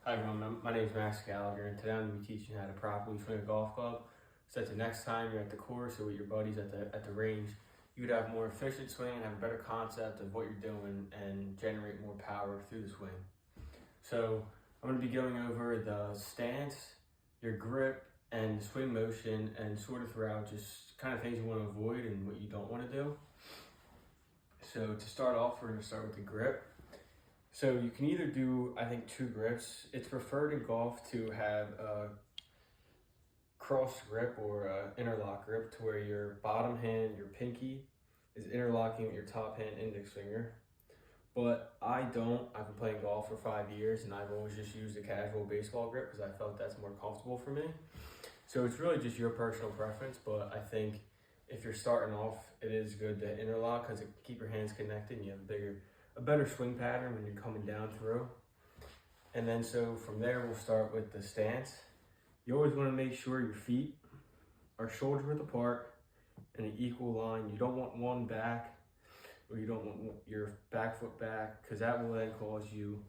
Hi everyone, my name is Max Gallagher, and today I'm going to be teaching you how to properly swing a golf club so that the next time you're at the course or with your buddies at the range, you would have more efficient swing and have a better concept of what you're doing and generate more power through the swing. So I'm going to be going over the stance, your grip, and the swing motion, and sort of throughout just kind of things you want to avoid and what you don't want to do. So to start off, we're going to start with the grip. So you can either do, I think, 2 grips. It's preferred in golf to have a cross grip or an interlock grip to where your bottom hand, your pinky, is interlocking with your top hand index finger. But I don't. I've been playing golf for 5 years and I've always just used a casual baseball grip because I felt that's more comfortable for me. So it's really just your personal preference, but I think if you're starting off, it is good to interlock because it can keep your hands connected and you have a better swing pattern when you're coming down through. And then so from there, we'll start with the stance. You always want to make sure your feet are shoulder width apart in an equal line. You don't want one back, or you don't want your back foot back, because that will then cause you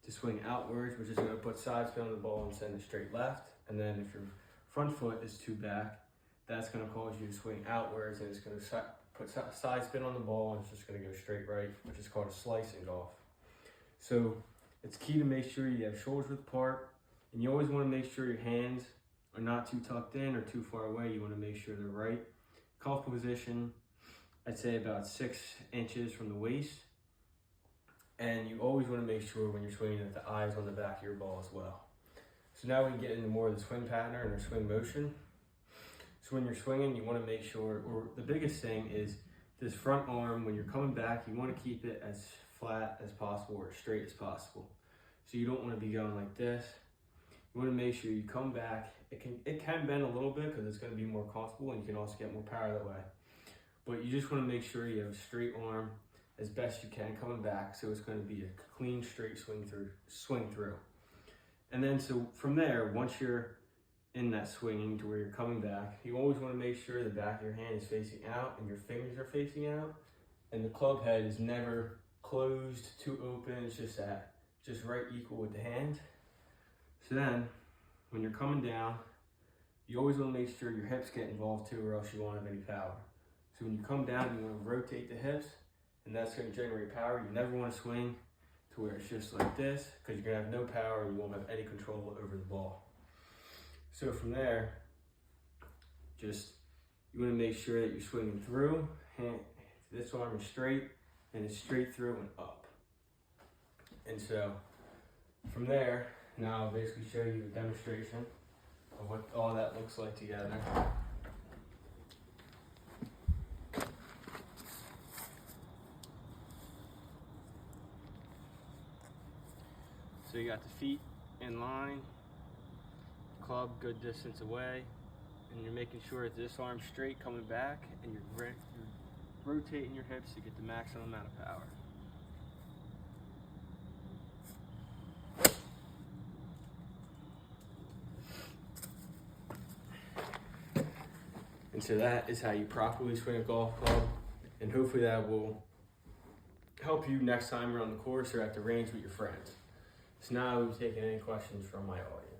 to swing outwards, which is going to put side spin on the ball and send it straight left. And then if your front foot is too back, that's going to cause you to swing outwards, and it's going to put side spin on the ball, and it's just going to go straight right, which is called a slice in golf. So it's key to make sure you have shoulders width apart, and you always want to make sure your hands are not too tucked in or too far away. You want to make sure they're right. Comfortable position, I'd say about 6 inches from the waist. And you always want to make sure when you're swinging that the eye is on the back of your ball as well. So now we can get into more of the swing pattern or swing motion. So when you're swinging, you want to make sure, or the biggest thing is this front arm, when you're coming back, you want to keep it as flat as possible or straight as possible. So you don't want to be going like this. You want to make sure you come back. It can bend a little bit because it's going to be more comfortable and you can also get more power that way. But you just want to make sure you have a straight arm as best you can coming back, so it's going to be a clean, straight swing through. And then so from there, once you're in that swinging to where you're coming back, you always want to make sure the back of your hand is facing out and your fingers are facing out, and the club head is never closed, too open. It's just right equal with the hand. So then when you're coming down, you always want to make sure your hips get involved too, or else you won't have any power. So when you come down, you want to rotate the hips, and that's going to generate power. You never want to swing to where it's just like this, because you're going to have no power and you won't have any control over the ball. So from there, you want to make sure that you're swinging through. This arm is straight, and it's straight through and up. And so from there, now I'll basically show you a demonstration of what all that looks like together. So you got the feet in line, club good distance away, and you're making sure that this arm's straight coming back, and you're rotating your hips to get the maximum amount of power. And so that is how you properly swing a golf club, and hopefully that will help you next time you're on the course or at the range with your friends. So now we've taken any questions from my audience.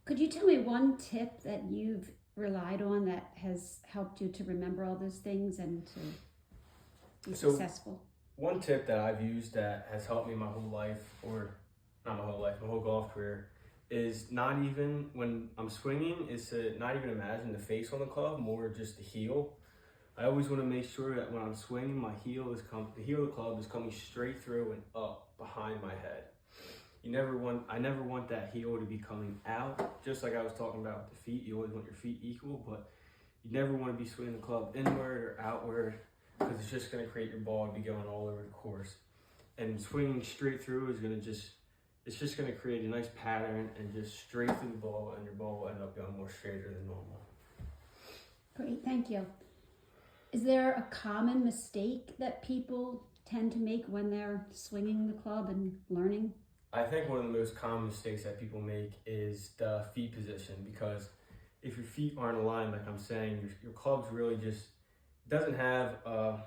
Could you tell me one tip that you've relied on that has helped you to remember all those things and to be successful? One tip that I've used that has helped me my whole life, or not my whole life, my whole golf career, is not even, when I'm swinging, is to not even imagine the face on the club, more just the heel. I always want to make sure that when I'm swinging, the heel of the club is coming straight through and up behind my head. I never want that heel to be coming out, just like I was talking about with the feet. You always want your feet equal, but you never want to be swinging the club inward or outward, because it's just going to create your ball to be going all over the course. And swinging straight through is it's just going to create a nice pattern and just straight through the ball, and your ball will end up going more straighter than normal. Great, thank you. Is there a common mistake that people tend to make when they're swinging the club and learning? I think one of the most common mistakes that people make is the feet position, because if your feet aren't aligned, like I'm saying, your club's really just doesn't have a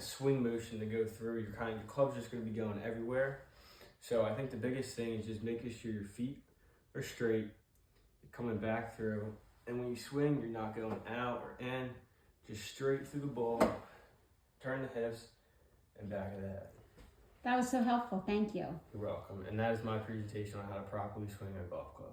swing motion to go through. Your club's just going to be going everywhere. So I think the biggest thing is just making sure your feet are straight, coming back through, and when you swing, you're not going out or in, just straight through the ball, turn the hips, and back of the head. That was so helpful. Thank you. You're welcome. And that is my presentation on how to properly swing a golf club.